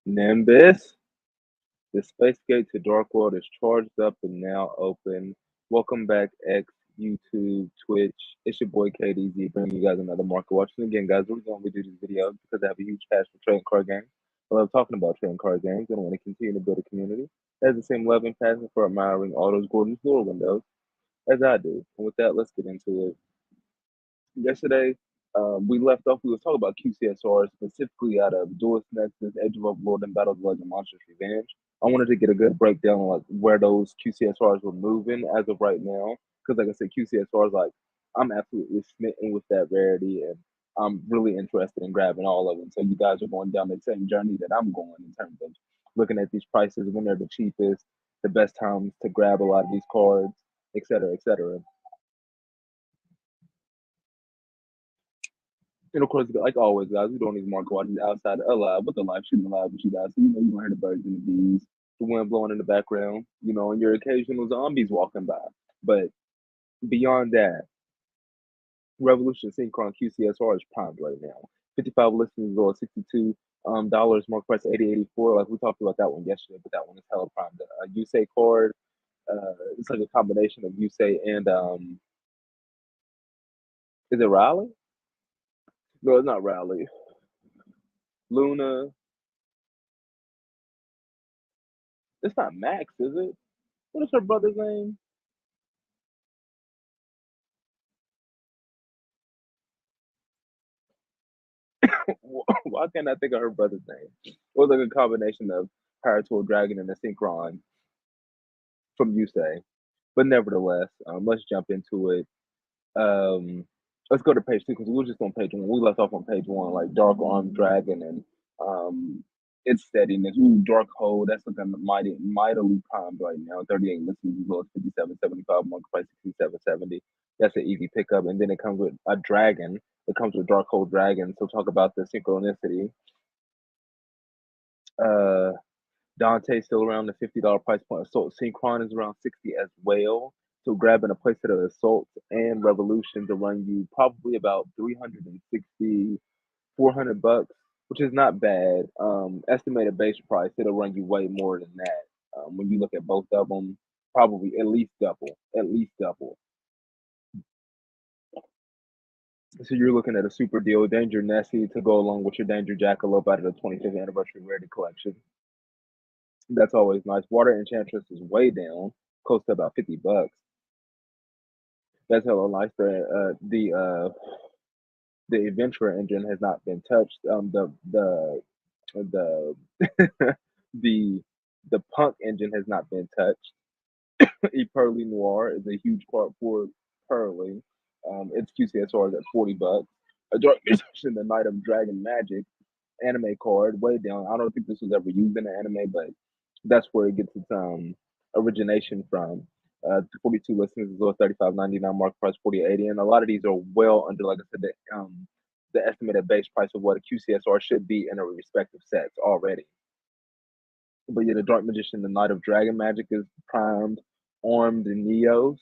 Nimbus, the space gate to Dark World is charged up and now open. Welcome back, X, YouTube, Twitch. It's your boy KDZ bringing you guys another market watch. And again, guys, we're going to do this video because I have a huge passion for trading card games. I love talking about trading card games and I want to continue to build a community that has the same love and passion for admiring all those gorgeous lure windows as I do. And with that, let's get into it. Yesterday, we left off. We were talking about QCSR, specifically out of Duelist Nexus, Edge of Overlord, and Battle of the Legend Monsters Revenge. I wanted to get a good breakdown on like where those QCSRs were moving as of right now, because like I said, QCSRs like I'm absolutely smitten with that rarity, and I'm really interested in grabbing all of them. So you guys are going down the same journey that I'm going in terms of looking at these prices when they're the cheapest, the best times to grab a lot of these cards, et cetera, et cetera. And of course, like always, guys, we don't need market watches outside alive with the live shooting live with you guys. So you know you're gonna hear the birds and the bees, the wind blowing in the background, and your occasional zombies walking by. But beyond that, Revolution Synchron QCSR is primed right now. 55 listings or $62 mark price 80.84. Like we talked about that one yesterday, but that one is hella primed. Yusei card, it's like a combination of Yusei and is it Riley? No, it's not Riley. Luna. It's not Max, is it? What is her brother's name? Why can't I think of her brother's name? It was like a combination of Power Tool Dragon and a Synchron from Yusei. But nevertheless, let's jump into it. Um, let's go to page two because we were just on page one. We left off on page one, like Dark Arm Dragon and um, its steadiness. Ooh, Dark Hold, that's looking mightily primed right now. 38 listings as low as 57.75, market price 67.70. That's an easy pickup. And then it comes with a dragon. It comes with Dark Hold Dragon. So talk about the synchronicity. Uh, Dante still around the $50 price point. Assault Synchron is around 60 as well. So grabbing a playset of Assault and Revolution to run you probably about 360, 400 bucks, which is not bad. Estimated base price, it'll run you way more than that. When you look at both of them, probably at least double, at least double. So you're looking at a super deal, Danger Nessie to go along with your Danger Jackalope out of the 25th anniversary Rarity collection. That's always nice. Water Enchantress is way down, close to about 50 bucks. That's hella nice. The Adventurer engine has not been touched. The the the Punk engine has not been touched. Pearly Noir is a huge part for Pearly. Its QCSR is at 40 bucks. A Dark Musician, the Knight of Dragon Magic anime card, way down. I don't think this was ever used in an anime, but that's where it gets its origination from. 42 listings is low 35.99, market price 40.80, and a lot of these are well under, like I said, the estimated base price of what a QCSR should be in a respective sets already. But yeah, the Dark Magician, the Knight of Dragon Magic is primed. Armed Neos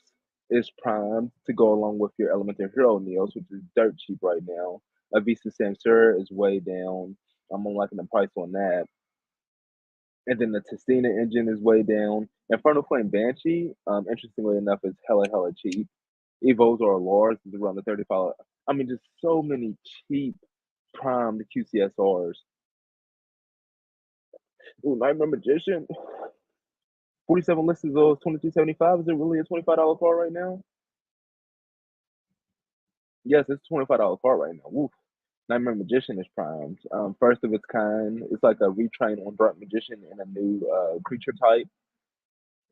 is primed to go along with your Elemental Hero Neos, which is dirt cheap right now. Avista Sansur is way down. I'm liking the price on that. And then the Testina engine is way down. Infernal Flame Banshee, interestingly enough, is hella cheap. Evos or Lars is around the 35. I mean, just so many cheap primed QCSRs. Ooh, Nightmare Magician, 47 listings of 22.75. Is it really a $25 car right now? Yes, it's $25 car right now. Woof. Nightmare Magician is primed. First of its kind. It's like a retrain on Dark Magician and a new creature type.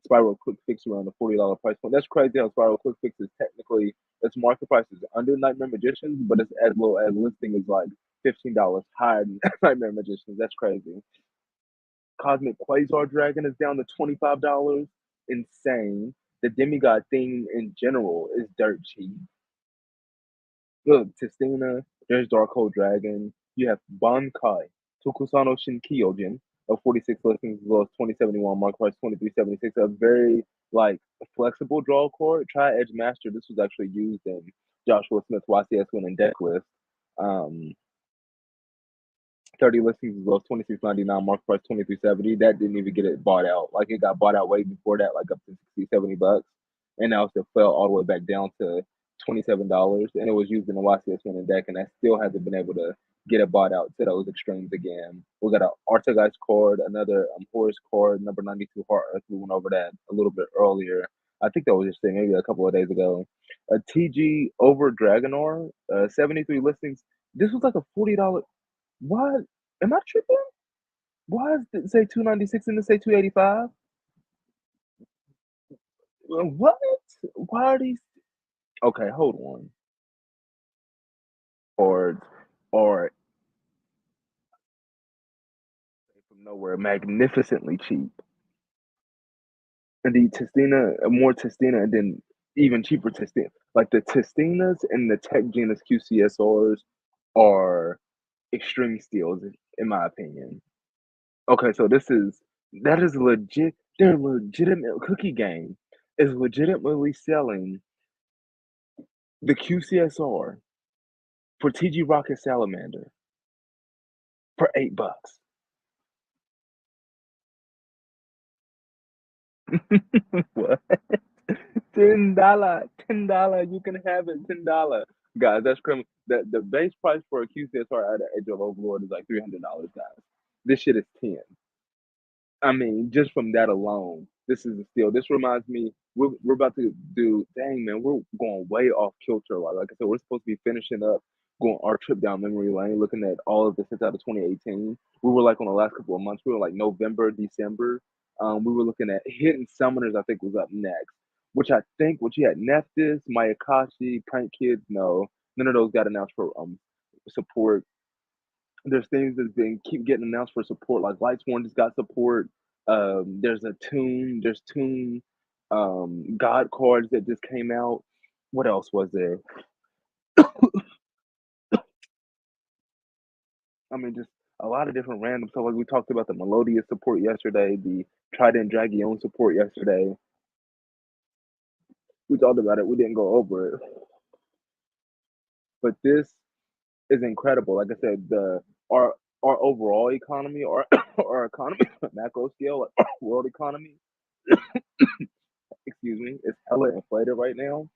Spiral Quick Fix around the $40 price point. That's crazy how Spiral Quick Fix is technically its market price is under Nightmare Magicians, but it's as low as listing is like $15 higher than Nightmare Magicians. That's crazy. Cosmic Quasar Dragon is down to $25. Insane. The demigod theme in general is dirt cheap. Look, Testina, there's Darkhold Dragon. You have Bankai, Tokusano Shinkyojin of 46 listings as well as 2071, mark price 23.76. A very like flexible draw cord. Try Edge Master. This was actually used in Joshua Smith's YCS win and deck list. Um, 30 listings as low as 26.99, market price 23.70. That didn't even get it bought out. Like it got bought out way before that, like up to 60, $70. And now it fell all the way back down to $27. And it was used in the YCS winning deck, and I still hasn't been able to get it bought out to those extremes again. We got an Artageist card, another Horus card, number 92 Heart Earth. We went over that a little bit earlier. I think that was just maybe a couple of days ago. A TG over Dragonar, 73 listings. This was like a $40. Why am I tripping? Why does it say 296 and it say 285? What? Why are these? Okay, hold on. Or from nowhere, magnificently cheap. And the Testina, more Testina, and then even cheaper Testina. Like the Testinas and the Tech Genus QCSRs are extreme steals, in my opinion. Okay, so that is legit. Their legitimate cookie game is legitimately selling the QCSR for TG Rocket Salamander for $8. What? $10. You can have it. $10, guys. That's criminal. The base price for a QCSR out of Age of Overlord is like $300, guys. This shit is 10. I mean, just from that alone, this is a steal. This reminds me, we're about to do. Dang man, we're going way off kilter. Like I said, we're supposed to be finishing up going our trip down memory lane, looking at all of this since out of 2018. We were like on the last couple of months. We were like November, December. We were looking at hidden summoners. I think was up next, which you had Nephthys, Mayakashi, Prank Kids. No, none of those got announced for support. There's things that's been keep getting announced for support, like Lightsworn just got support. There's a Tune, there's Tune, God cards that just came out. What else was there? I mean, just a lot of different random stuff. Like we talked about the Melodious support yesterday, the Trident Dragion support yesterday. We talked about it. We didn't go over it, but this is incredible. Like I said, the our overall economy, our our economy, macro scale, like our world economy, excuse me, is hella inflated right now.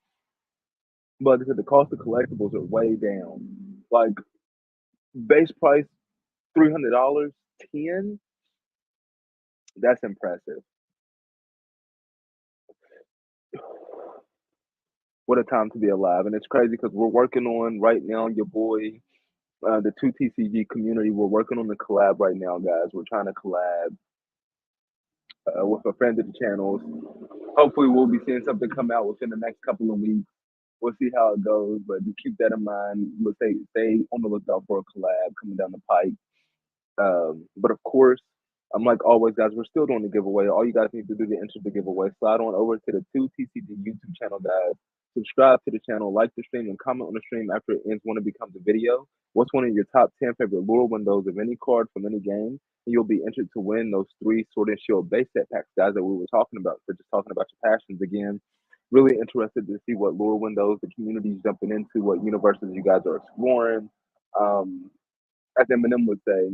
But like I said, the cost of collectibles are way down. Like base price $300, 10. That's impressive. What a time to be alive! And it's crazy because we're working on right now. Your boy, the two TCG community, we're working on the collab right now, guys. We're trying to collab with a friend of the channels. Hopefully, we'll be seeing something come out within the next couple of weeks. We'll see how it goes, but just keep that in mind. Let's stay on the lookout for a collab coming down the pipe. But of course, I'm like always, guys, we're still doing the giveaway. All you guys need to do to enter the giveaway, slide on over to the 2TCG YouTube channel, guys. Subscribe to the channel, like the stream, and comment on the stream after it ends when it becomes a video. What's one of your top 10 favorite lure windows of any card from any game? And you'll be entered to win those 3 Sword and Shield base set packs, guys, that we were talking about. So just talking about your passions again. Really interested to see what lure windows the community's jumping into, what universes you guys are exploring. Um, as Eminem would say,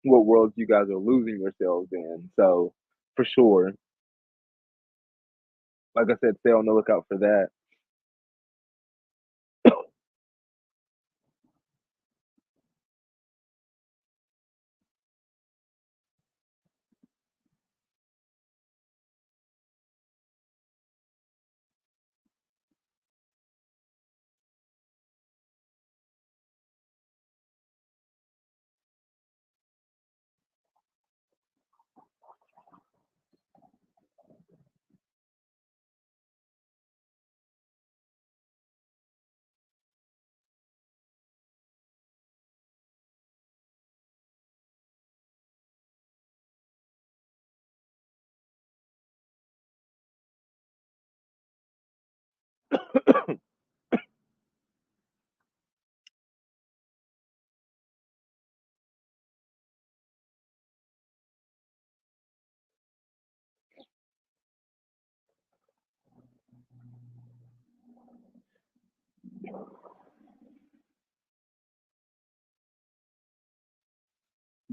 what worlds you guys are losing yourselves in. So for sure, like I said, stay on the lookout for that.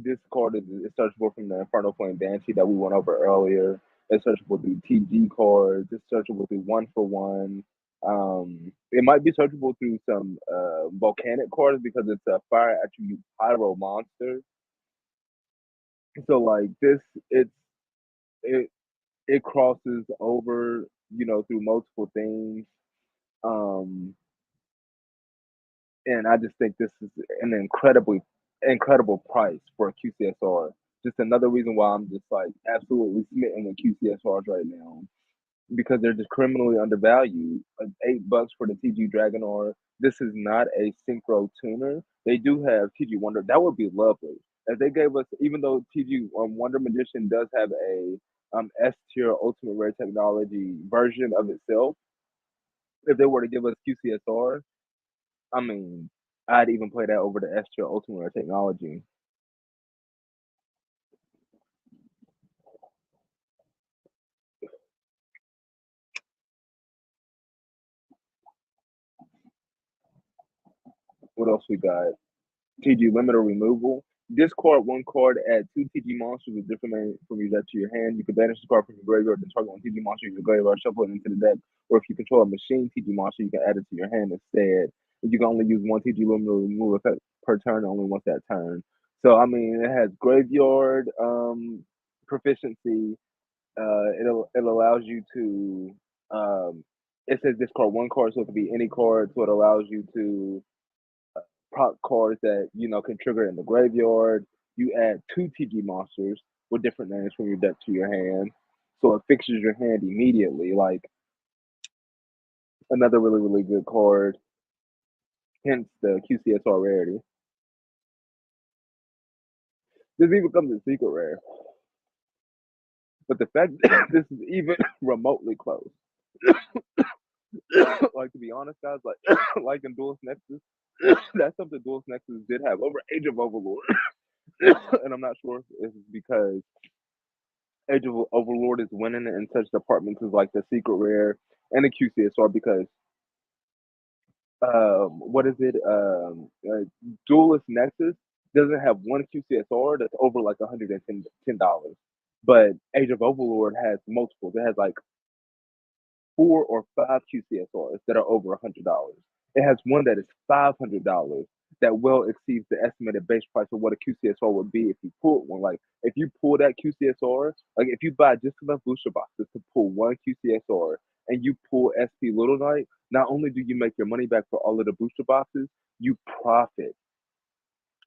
this card is searchable from the Infernal Flame Banshee that we went over earlier. It's searchable through TG cards. It's searchable through one for one. It might be searchable through some volcanic cards because it's a fire attribute pyro monster. So like this, it it crosses over, through multiple things. Um, and I just think this is an incredible price for a QCSR. Just another reason why I'm just like absolutely smitten with QCSRs right now because they're just criminally undervalued. Like $8 for the TG Dragonor. This is not a synchro tuner. They do have TG Wonder. That would be lovely if they gave us, even though TG Wonder Magician does have a S tier Ultimate Rare Technology version of itself. If they were to give us QCSR, I mean, I'd even play that over the S tier Ultimate Rare Technology. What else we got? TG limiter removal. Discard one card, add two TG monsters with different names from your deck to your hand. You can banish the card from your graveyard and target one TG monster in your graveyard, shuffle it into the deck. Or if you control a machine TG monster, you can add it to your hand instead. You can only use one TG limiter removal effect per turn, only once that turn. So I mean, it has graveyard proficiency. It allows you to it says discard one card, so it could be any card. So it allows you to prop cards that can trigger in the graveyard. You add two TG monsters with different names from your deck to your hand, so it fixes your hand immediately. Like another really good card. Hence the QCSR rarity. This even comes in secret rare, but the fact that this is even remotely close. Like to be honest, guys, like in Duelist Nexus, that's something Duelist Nexus did have over Age of Overlord, and I'm not sure if it's because Age of Overlord is winning in such departments as like the secret rare and the QCSR because what is it? Duelist Nexus doesn't have one QCSR that's over like $110, but Age of Overlord has multiples. It has like 4 or 5 QCSRs that are over $100. It has one that is $500 that well exceeds the estimated base price of what a QCSR would be if you pulled one. Like if you pull that QCSR, like if you buy just enough booster boxes to pull one QCSR and you pull SP Little Knight, not only do you make your money back for all of the booster boxes, you profit.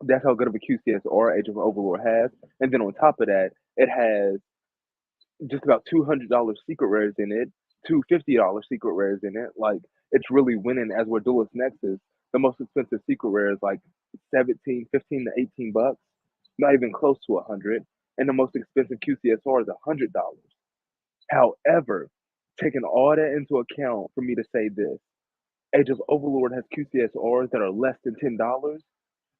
That's how good of a QCSR Age of Overlord has. And then on top of that, it has just about $200 secret rares in it, $250 secret rares in it. Like it's really winning as we're Duelist Nexus. The most expensive secret rare is like 17, 15 to $18, not even close to 100. And the most expensive QCSR is $100. However, taking all that into account for me to say this, Age of Overlord has QCSRs that are less than $10,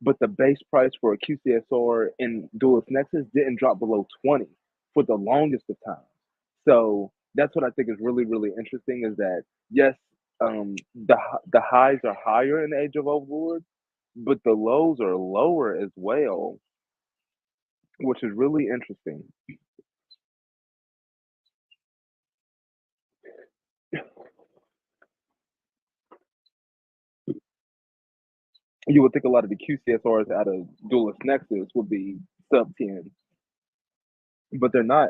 but the base price for a QCSR in Duelist Nexus didn't drop below 20 for the longest of time. So that's what I think is really interesting is that yes, the highs are higher in Age of Overlord, but the lows are lower as well, which is really interesting. You would think a lot of the QCSRs out of Duelist Nexus would be sub 10, but they're not.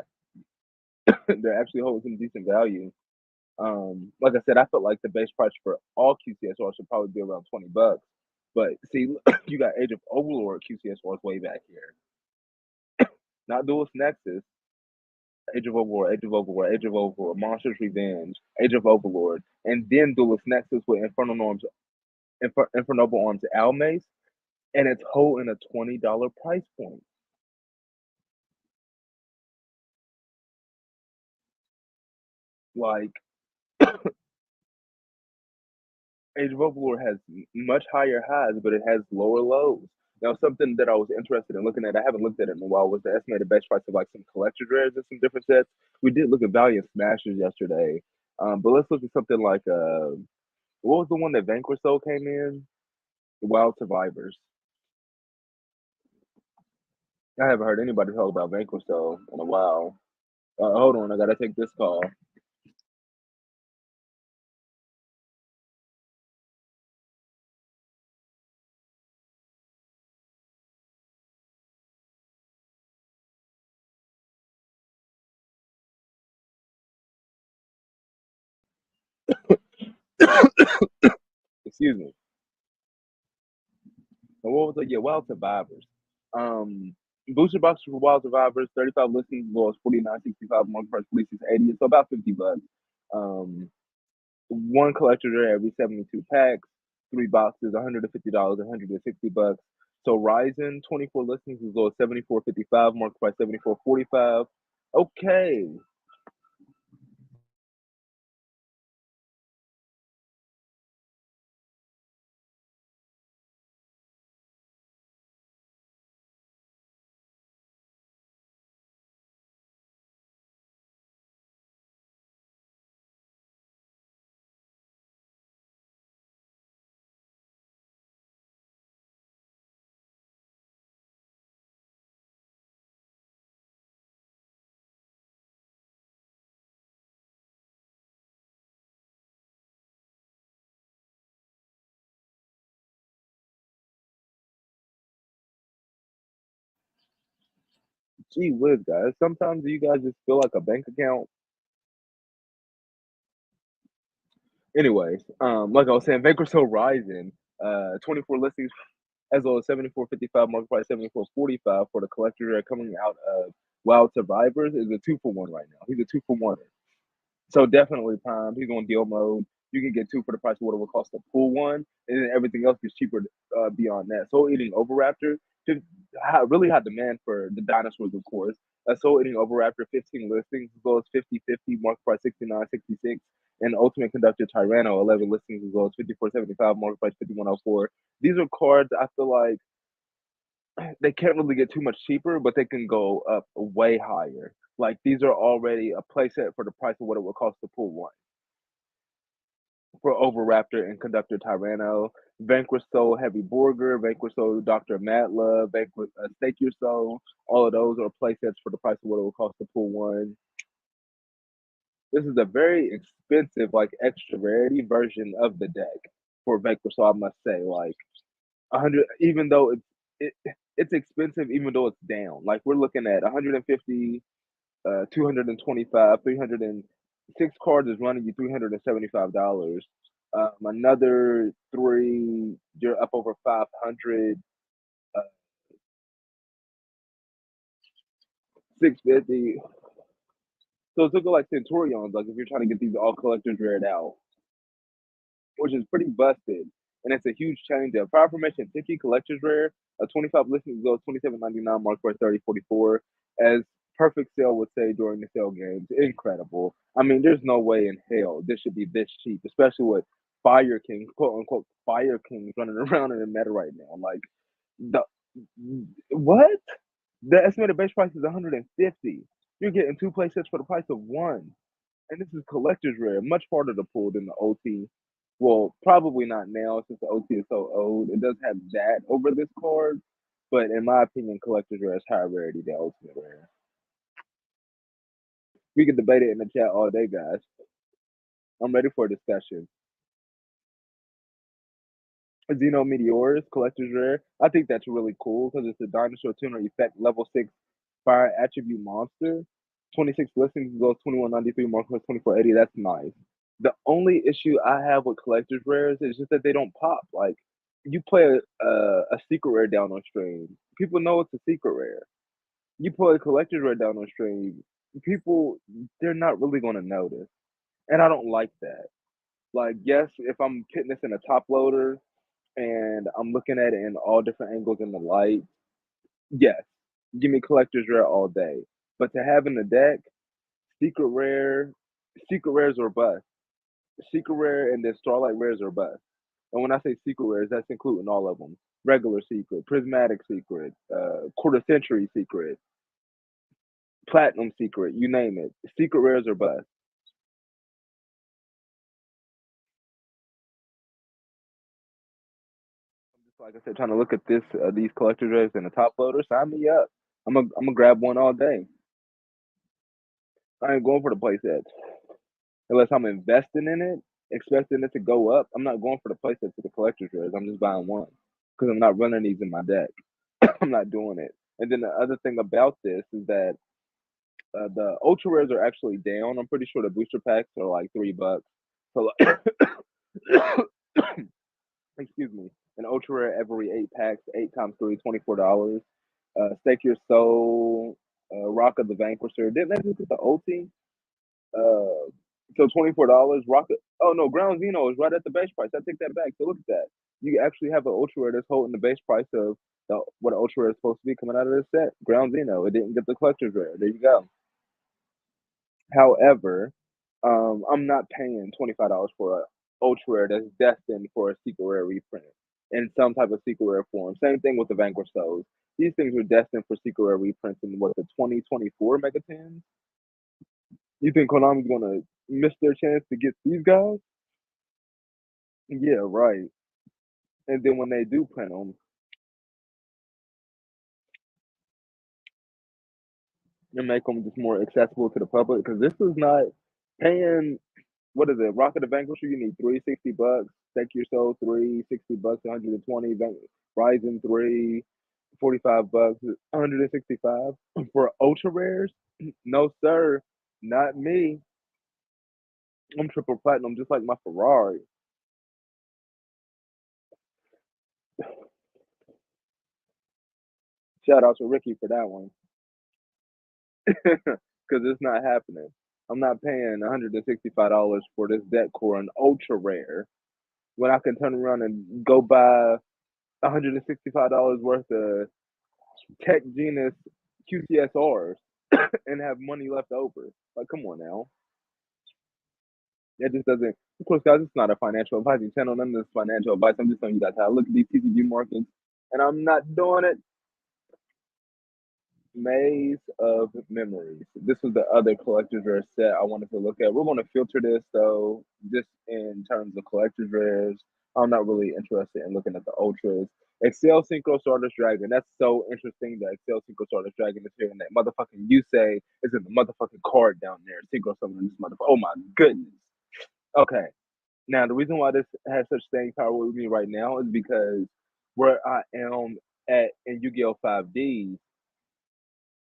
They're actually holding some decent value. Like I said, I felt like the base price for all QCSR should probably be around $20. But see, you got Age of Overlord QCSRs way back here. Not Duelist Nexus, Age of Overlord, Age of Overlord, Age of Overlord, Monsters Revenge, Age of Overlord, and then Duelist Nexus with Infernoble Arms Almace, and it's holding a $20 price point. Like Age of Overlord has much higher highs, but it has lower lows. Now, something that I was interested in looking at, I haven't looked at it in a while, was the estimated base price of like some collector rares and some different sets. We did look at Valiant Smashers yesterday, but let's look at something like what was the one that Vanquish Soul came in? Wild Survivors. I haven't heard anybody talk about Vanquish though in a while. Hold on, I gotta take this call. Excuse me. And what was it? Yeah, Wild Survivors. Um, Booster box for Wild Survivors, 35 listings, was 49.65, one price release is 80, so about 50 bucks. Um, one collector there every 72 packs, three boxes, $150, 160 bucks. So Ryzen, 24 listings as low as 74.55, market price 74.45. Okay. Gee whiz, guys. Sometimes you guys just feel like a bank account. Anyways, like I was saying, Vanquish Horizon, 24 listings as low as 74.55, market price 74.45 for the collector coming out of Wild Survivors is a 2-for-1 right now. He's a 2-for-1. So definitely prime. He's on deal mode. You can get two for the price of what it would cost to pull one, and then everything else is cheaper beyond that. Soul Eating Overraptor, really high demand for the dinosaurs, of course. Soul Eating Overraptor, 15 listings, as well as 50/50, market price 69.66. And Ultimate Conductor Tyranno, 11 listings, as well as 54.75, market price 51.04. These are cards I feel like they can't really get too much cheaper, but they can go up way higher. Like these are already a playset for the price of what it would cost to pull one. For Overraptor and Conductor Tyranno, Vanquish Soul Heavy Burger, Vanquish Soul Dr. Mad Love, Vanquish Stake Your Soul. All of those are playsets for the price of what it would cost to pull one. This is a very expensive, like extra rarity version of the deck for Vanquish Soul, I must say. Like 100, even though it's expensive, even though it's down. Like we're looking at 150, 225, 306 cards is running you $375. Another three, you're up over 500. 650. So it's looking like Centurions, like if you're trying to get these all collectors reared out, which is pretty busted. And it's a huge change up. Power Formation Tiki Collector's Rare, a 25 listings goes 27.99, mark for 30.44. As Perfect Sale would say during the sale games, incredible. I mean, there's no way in hell this should be this cheap, especially with Fire Kings, quote unquote Fire Kings running around in the meta right now. Like the what? The estimated base price is 150. You're getting two play sets for the price of one. And this is collector's rare, much harder to pull than the OT. Well, probably not now since the OT is so old. It does have that over this card, but in my opinion, collector's rare is higher rarity than ultimate rare. We can debate it in the chat all day, guys. I'm ready for a discussion. Xeno Meteorus, collector's rare. I think that's really cool because it's a dinosaur tuner effect level 6 fire attribute monster. 26 listings goes 21.93, mark 24.80. That's nice. The only issue I have with collector's rares is just that they don't pop. Like you play a secret rare down on stream, people know it's a secret rare. You play a collector's rare down on stream, people they're not really going to notice, and I don't like that. Like yes, if I'm putting this in a top loader and I'm looking at it in all different angles in the light, yes, give me collector's rare all day. But to have in the deck, secret rare, secret rares are bust. Secret rare and then Starlight rares are bust. And when I say secret rares, that's including all of them. Regular secret, prismatic secret, quarter century secret, platinum secret, you name it. Secret rares are bust. I'm just like I said, trying to look at these collector rares in the top loader. Sign me up. I'm gonna grab one all day. I ain't going for the playsets unless I'm investing in it, expecting it to go up. I'm not going for the playsets to the collector's rares. I'm just buying one because I'm not running these in my deck. I'm not doing it. And then the other thing about this is that the ultra rares are actually down. I'm pretty sure the booster packs are like $3. So like, excuse me, an ultra rare every 8 packs, 8 times 3, $24. Stake Your Soul, Rock of the Vanquisher. Didn't they just get the ulti? So $24. Rocket. Oh no, Ground Zeno is right at the base price. I take that back. So look at that. You actually have an ultra rare that's holding the base price of what an ultra rare is supposed to be coming out of this set. Ground Zeno. It didn't get the collector's rare. There you go. However, I'm not paying $25 for a ultra rare that's destined for a secret rare reprint in some type of secret rare form. Same thing with the Vanquish Souls. These things were destined for secret rare reprints in what the 2024 Mega 10s. You think Konami's gonna miss their chance to get these guys? Yeah, right. And then when they do print them and make them just more accessible to the public, because this is not paying. What is it? Rocket the Vanquisher, you need $360. Take Your Soul, $360, 120. Ryzen 3, $45, 165 for ultra rares. No sir, not me. I'm triple platinum, just like my Ferrari. Shout out to Ricky for that one. Because it's not happening. I'm not paying $165 for this deck core an ultra rare when I can turn around and go buy $165 worth of Tech Genus QCSRs and have money left over. Like, come on now. It just doesn't. Of course, guys, it's not a financial advice channel. None of this financial advice. I'm just telling you guys how I look at these TCG markets, and I'm not doing it. Maze of Memories. This was the other collector's rare set I wanted to look at. We're going to filter this though, just in terms of collector's rares. I'm not really interested in looking at the ultras. Excel Synchro Stardust Dragon. That's so interesting that Excel Synchro Stardust Dragon is here and that motherfucking you say is in the motherfucking card down there. Synchro summon this motherfucker. Oh my goodness. Okay. Now the reason why this has such staying power with me right now is because where I am at in Yu-Gi-Oh! 5D,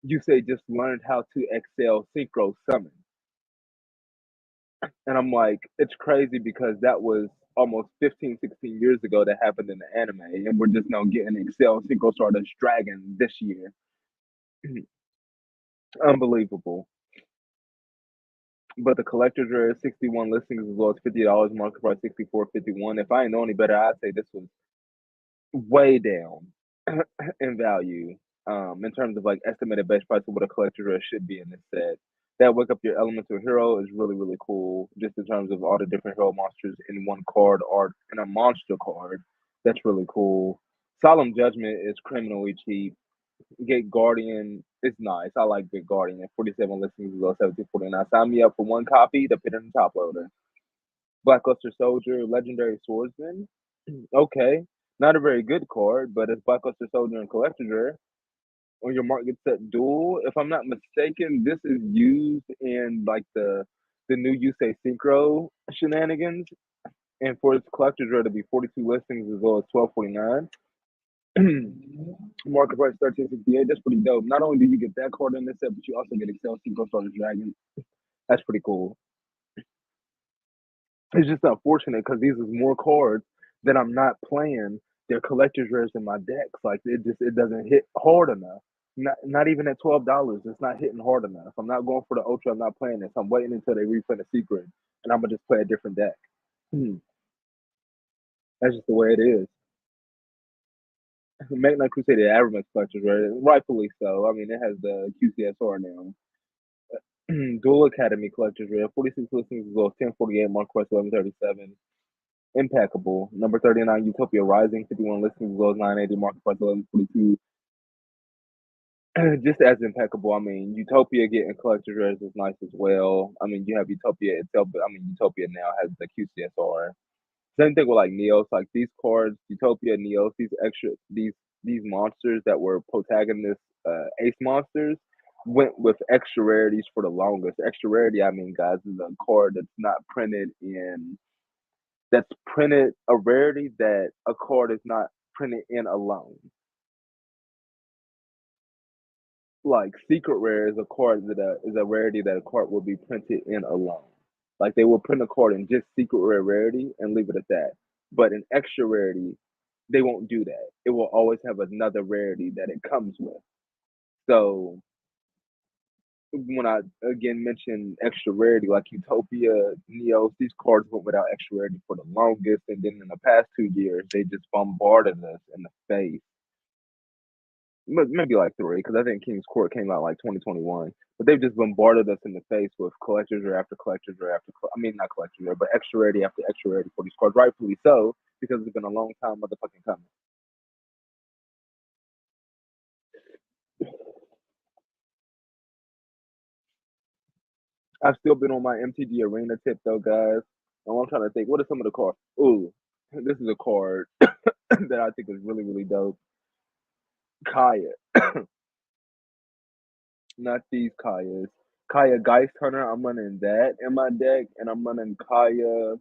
you say just learned how to excel synchro summon. And I'm like, it's crazy because that was almost 15, 16 years ago that happened in the anime. And we're just now getting Excel Synchro Stardust Dragon this year. Unbelievable. But the collector's rare is 61 listings as well as $50, market price 64.51. If I ain't know any better, I'd say this was way down in value in terms of like estimated base price of what a collector rare should be in this set. That Wake Up Your Elemental Hero is really, really cool, just in terms of all the different hero monsters in one card or in a monster card. That's really cool. Solemn Judgment is criminally cheap. Gate Guardian is nice. I like Gate Guardian. 47 listings is 17.49. Sign me up for one copy, the pit in the top loader. Blackluster Soldier, Legendary Swordsman. Okay. Not a very good card, but it's Blackluster Soldier and Collector's Rare. On your mark gets set duel. If I'm not mistaken, this is used in like the new Yusei Synchro shenanigans. And for its collector's rare to be 42 listings as well as 12.49. Market price 13.68. That's pretty dope. Not only do you get that card in this set, but you also get Excel Synchro Stardust Dragon. That's pretty cool. It's just unfortunate because these is more cards that I'm not playing. They're collector's rares in my decks. Like it doesn't hit hard enough. Not even at $12. It's not hitting hard enough. I'm not going for the ultra. I'm not playing this. I'm waiting until they reprint a secret, and I'm gonna just play a different deck. That's just the way it is. Make Knight Crusade Avermax collector's rare, rightfully so. I mean, it has the QCSR now. Dual Academy collector's rare, 46 listings as well, 1048, Mark Quest 1137. Impeccable. Number 39, Utopia Rising, 51 listings as well as 980, market price 1142. Just as impeccable. I mean, Utopia getting collector's rares is nice as well. I mean, you have Utopia itself, but I mean, Utopia now has the QCSR. Same thing with like Neos, like these cards, Utopia, Neos, these extra, these monsters that were protagonists Ace Monsters went with extra rarities for the longest. Extra rarity, I mean, guys, is a card that's printed a rarity that a card is not printed in alone. Like secret rare is a card that is a rarity that a card will be printed in alone. Like they will print a card in just secret rare rarity and leave it at that. But an extra rarity, they won't do that. It will always have another rarity that it comes with. So when I again mentioned extra rarity, like Utopia, Neos, these cards went without extra rarity for the longest, and then in the past 2 years, they just bombarded us in the face. Maybe like three, because I think King's Court came out like 2021. But they've just bombarded us in the face with collectors or after collectors or after. I mean, not collectors, but extra rarity after extra rarity for these cards, rightfully so, because it's been a long time motherfucking coming. I've still been on my MTG Arena tip though, guys. And I'm trying to think, what are some of the cards? Ooh, this is a card that I think is really, really dope. Kaya. Not these Kayas. Kaya Geist Hunter, I'm running that in my deck, and I'm running Kaya.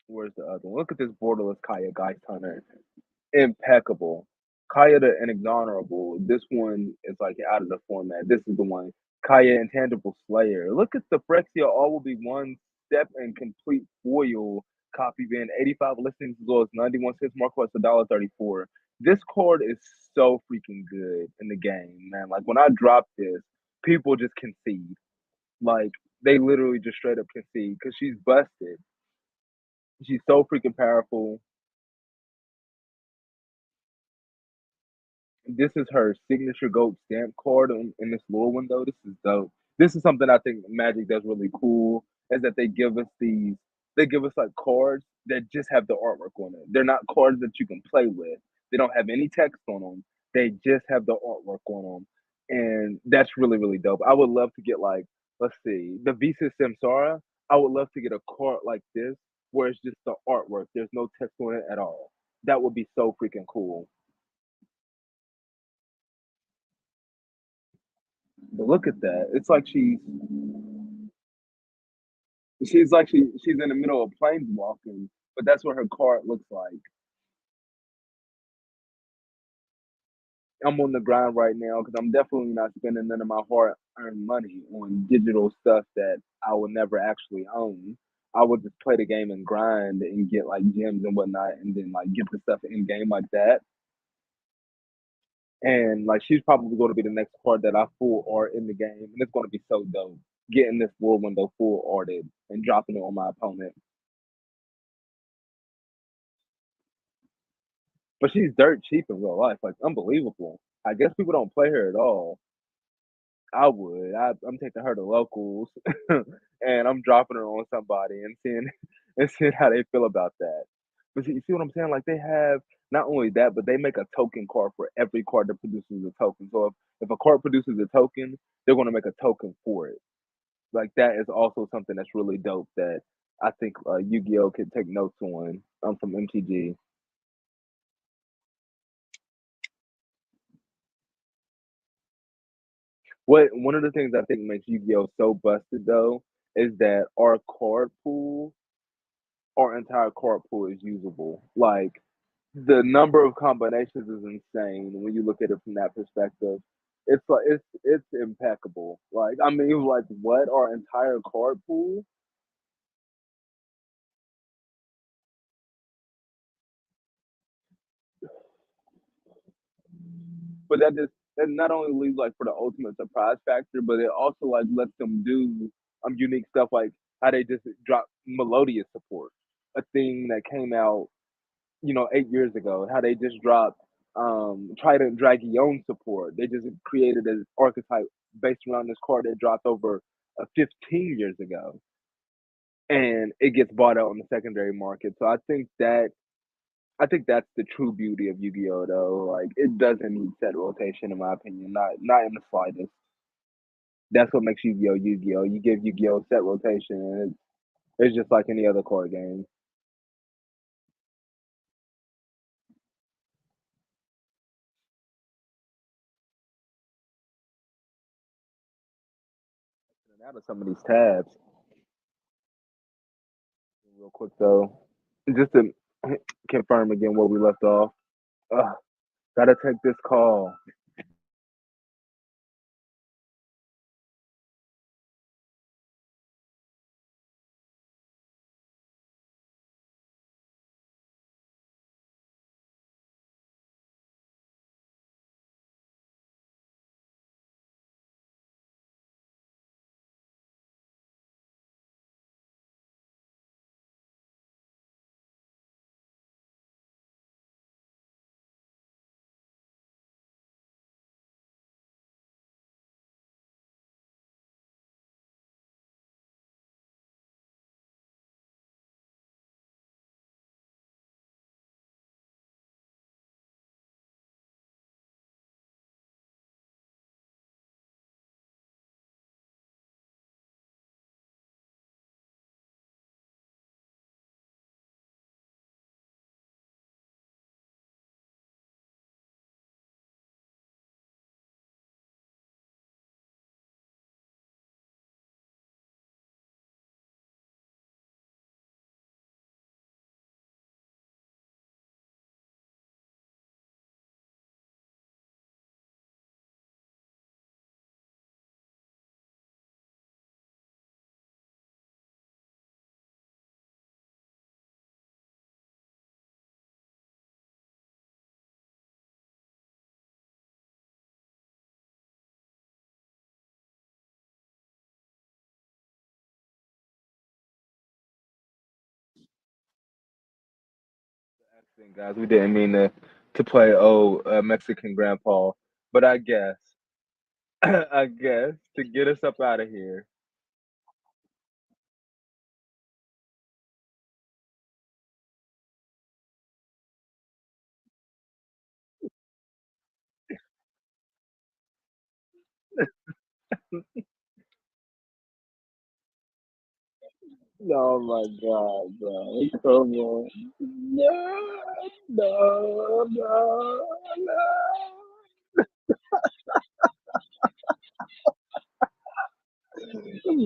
Where's the other one? Look at this borderless Kaya Geist Hunter. Impeccable. Kaya the Inexhonorable. This one is like out of the format. This is the one. Kaya Intangible Slayer. Look at the Phyrexia. All will be one step and complete foil copy bin. 85 listings as well as 91 cents. Mark was $1.34. This card is so freaking good in the game, man. Like when I drop this, people just concede. Like they literally just straight up concede because she's busted. She's so freaking powerful. This is her signature gold stamp card in this lore window. This is dope. This is something I think Magic does really cool. Is that they give us like cards that just have the artwork on it. They're not cards that you can play with. They don't have any text on them. They just have the artwork on them, and that's really really dope. I would love to get like let's see the Visa Samsara. I would love to get a card like this where it's just the artwork. There's no text on it at all. That would be so freaking cool. But look at that. It's like she's like she's in the middle of planes walking, but that's what her card looks like. I'm on the grind right now because I'm definitely not spending none of my hard earned money on digital stuff that I will never actually own. I would just play the game and grind and get like gems and whatnot, and then like get the stuff in game like that. And like she's probably going to be the next card that I full art in the game, and it's going to be so dope. Getting this world window full arted and dropping it on my opponent. But she's dirt cheap in real life, like unbelievable. I guess people don't play her at all. I would. I'm taking her to locals, and I'm dropping her on somebody and seeing and seeing how they feel about that. But see, you see what I'm saying? Like they have not only that, but they make a token card for every card that produces a token. So if a card produces a token, they're going to make a token for it. Like that is also something that's really dope that I think Yu-Gi-Oh could take notes on. From MTG. What one of the things I think makes Yu-Gi-Oh so busted though is that our entire card pool is usable. Like the number of combinations is insane when you look at it from that perspective. It's impeccable. Like I mean, like what our entire card pool. But that not only leaves like for the ultimate surprise factor, but it also like lets them do unique stuff like how they just drop melodious support, a thing that came out 8 years ago, how they just dropped Trident Dragion support. They just created an archetype based around this card that dropped over 15 years ago. And it gets bought out on the secondary market. So I think that's the true beauty of Yu-Gi-Oh! Though. Like it doesn't need set rotation in my opinion. Not in the slightest. That's what makes Yu-Gi-Oh! Yu-Gi-Oh! You give Yu-Gi-Oh! Set rotation and it's just like any other card game. Out of some of these tabs. Real quick though, just to confirm again where we left off. Uh, Gotta take this call. Accident, guys. We didn't mean to play Mexican grandpa, but I guess I guess to get us up out of here. Oh my God, bro! Come on. No, no, no, no.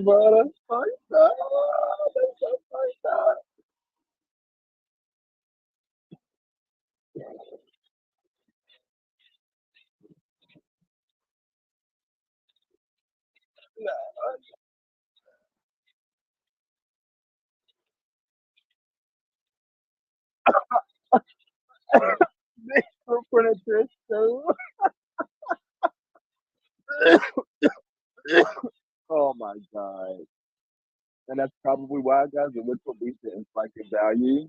Bro, that's fucked up. That's so fucked up. They still put it this too. Oh my God. And that's probably why, guys, the Ritual Beast didn't spike in value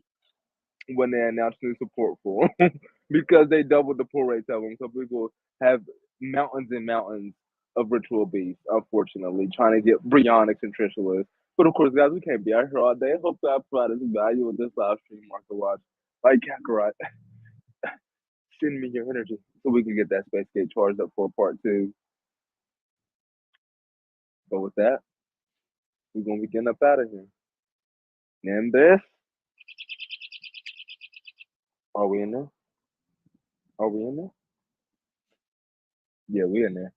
when they announced new support for them because they doubled the pull rate of them. So people have mountains and mountains of Ritual Beasts, unfortunately, trying to get Brionics and Trishalas. But of course, guys, we can't be out here all day. I hope that provided some value with this live stream, Market Watch. Like Kakarot, send me your energy so we can get that Space Gate charged up for part two. But with that, we're going to be getting up out of here. And this, are we in there? Are we in there? Yeah, we in there.